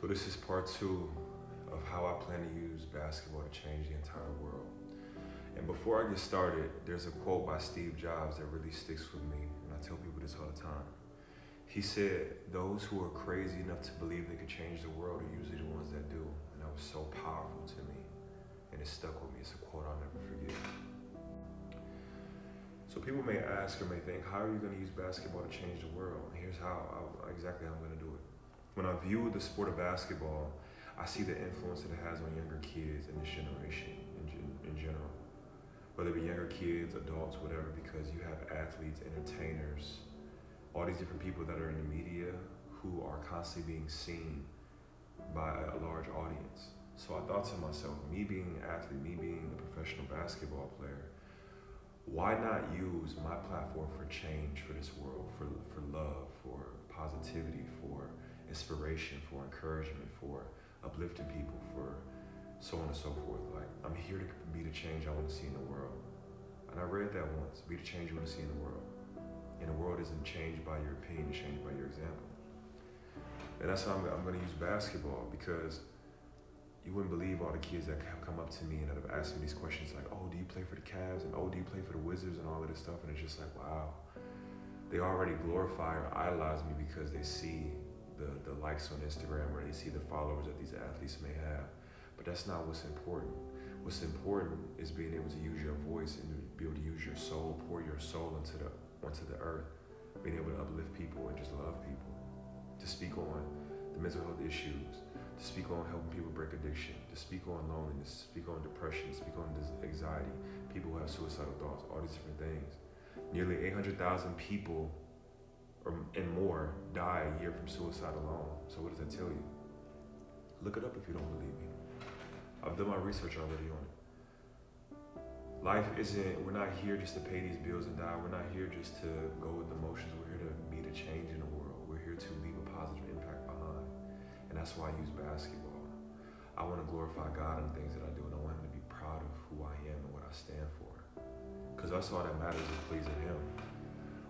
So this is part 2 of how I plan to use basketball to change the entire world. And before I get started, there's a quote by Steve Jobs that really sticks with me, and I tell people this all the time. He said, "Those who are crazy enough to believe they could change the world are usually the ones that do." And that was so powerful to me, and it stuck with me. It's a quote I'll never forget. So people may ask or may think, how are you going to use basketball to change the world? And here's exactly how I'm going to do it. When I view the sport of basketball, I see the influence that it has on younger kids in this generation in general. Whether it be younger kids, adults, whatever, because you have athletes, entertainers, all these different people that are in the media who are constantly being seen by a large audience. So I thought to myself, me being an athlete, me being a professional basketball player, why not use my platform for change for this world, for love, for positivity, for inspiration, for encouragement, for uplifting people, for so on and so forth. Like, I'm here to be the change I want to see in the world. And I read that once, be the change you want to see in the world. And the world isn't changed by your opinion, it's changed by your example. And that's how I'm going to use basketball, because you wouldn't believe all the kids that have come up to me and that have asked me these questions like, oh, do you play for the Cavs? And oh, do you play for the Wizards? And all of this stuff. And it's just like, wow. They already glorify or idolize me because they see the likes on Instagram, or they see the followers that these athletes may have. But that's not what's important. What's important is being able to use your voice and be able to use your soul, pour your soul onto the earth, being able to uplift people and just love people, to speak on the mental health issues, to speak on helping people break addiction, to speak on loneliness, to speak on depression, to speak on anxiety, people who have suicidal thoughts, all these different things. Nearly 800,000 people and more die a year from suicide alone. So what does that tell you? Look it up if you don't believe me. I've done my research already on it. We're not here just to pay these bills and die. We're not here just to go with the motions. We're here to be the change in the world. We're here to leave a positive impact behind. And that's why I use basketball. I want to glorify God in the things that I do, and I want Him to be proud of who I am and what I stand for. Because that's all that matters, is pleasing Him.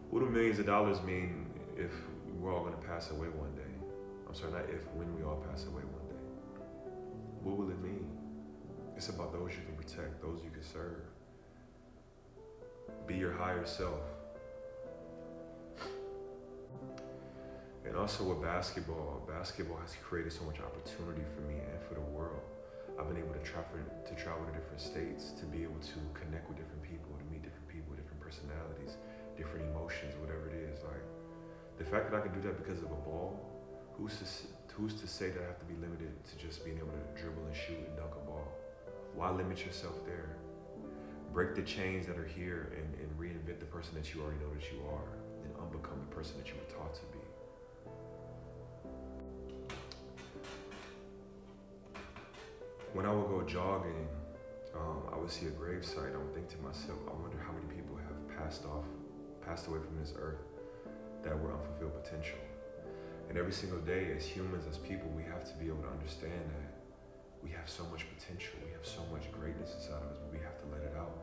What do millions of dollars mean if we're all going to pass away one day? I'm sorry, not if, when we all pass away one day. What will it mean? It's about those you can protect, those you can serve. Be your higher self. And also with basketball has created so much opportunity for me and for the world. I've been able to travel to different states, to be able to connect with different people, to meet different people, different personalities, different emotions, whatever it is. Like, the fact that I can do that because of a ball, who's to say that I have to be limited to just being able to dribble and shoot and dunk a ball? Why limit yourself there? Break the chains that are here and reinvent the person that you already know that you are, and unbecome the person that you were taught to be. When I would go jogging, I would see a gravesite. I would think to myself, I wonder how many people have passed away from this earth that were unfulfilled potential. And every single day, as humans, as people, we have to be able to understand that we have so much potential, we have so much greatness inside of us, but we have to let it out.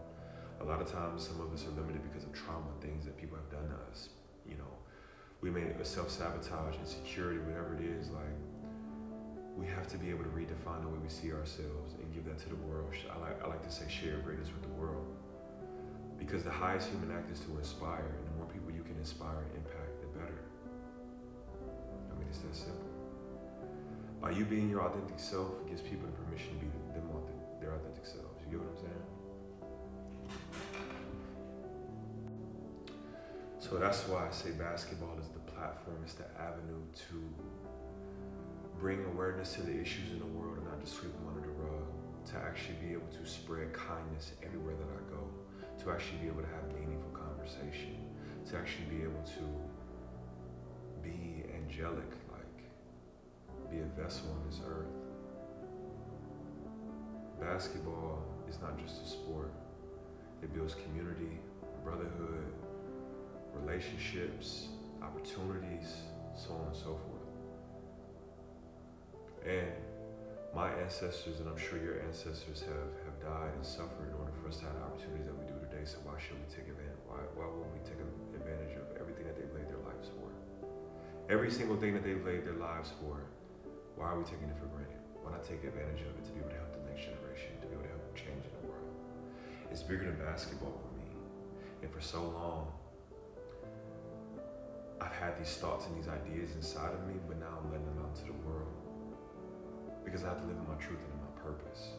A lot of times, some of us are limited because of trauma, things that people have done to us. You know, we may self-sabotage, insecurity, whatever it is. Like, we have to be able to redefine the way we see ourselves and give that to the world. I like to say, share greatness with the world. Because the highest human act is to inspire, and the more people you can inspire and impact, the better. I mean, it's that simple. By you being your authentic self, it gives people the permission to be their authentic selves. You get what I'm saying? So that's why I say basketball is the platform, it's the avenue to bring awareness to the issues in the world and not just sweep them under the rug, to actually be able to spread kindness everywhere that I go, to actually be able to have meaningful conversation, to actually be able to be angelic, like be a vessel on this earth. Basketball is not just a sport. It builds community, brotherhood, relationships, opportunities, so on and so forth. And my ancestors, and I'm sure your ancestors have died and suffered in order for us to have the opportunities that we do today. So why should we take advantage? Why won't we take advantage of everything that they've laid their lives for? Every single thing that they've laid their lives for, Why are we taking it for granted? Why not take advantage of it to be able to help the next generation, to be able to help change in the world? It's bigger than basketball for me. And for so long, I've had these thoughts and these ideas inside of me, but now I'm letting them out into the world. Because I have to live in my truth and in my purpose.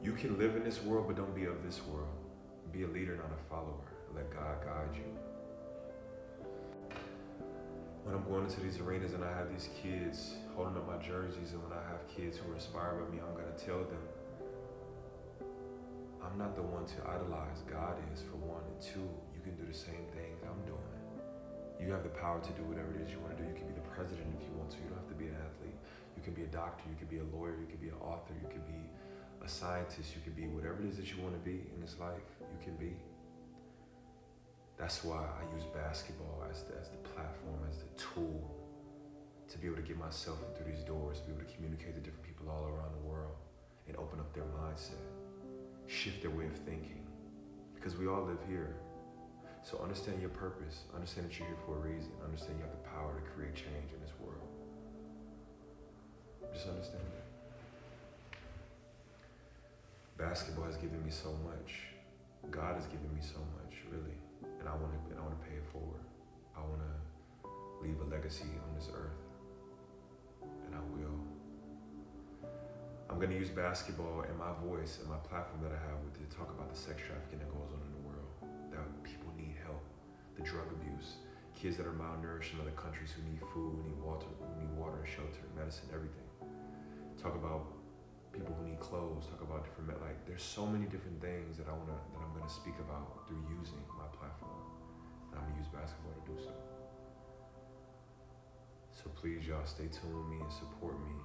You can live in this world, but don't be of this world. Be a leader, not a follower. Let God guide you. When I'm going into these arenas and I have these kids holding up my jerseys, and when I have kids who are inspired by me, I'm going to tell them, I'm not the one to idolize. God is, for one. And two, you can do the same things I'm doing. You have the power to do whatever it is you want to do. You can be the president if you want to. You don't have to be an athlete. You can be a doctor. You can be a lawyer. You can be an author. You can be a scientist. You can be whatever it is that you want to be in this life. You can be. That's why I use basketball as the platform, as the tool to be able to get myself in through these doors, to be able to communicate to different people all around the world and open up their mindset, shift their way of thinking, because we all live here. So understand your purpose, understand that you're here for a reason, understand you have the power to create change in this world. Just understand that. Basketball has given me so much. God has given me so much, really. And I want to pay it forward. I want to leave a legacy on this earth. And I will. I'm going to use basketball and my voice and my platform that I have to talk about the sex trafficking that goes on in the world. That people need help. The drug abuse. Kids that are malnourished in other countries who need food, who need water and shelter, medicine, everything. Talk about people who need clothes, talk about different, like there's so many different things that I'm gonna speak about through using my platform. And I'm gonna use basketball to do so. So please y'all stay tuned with me and support me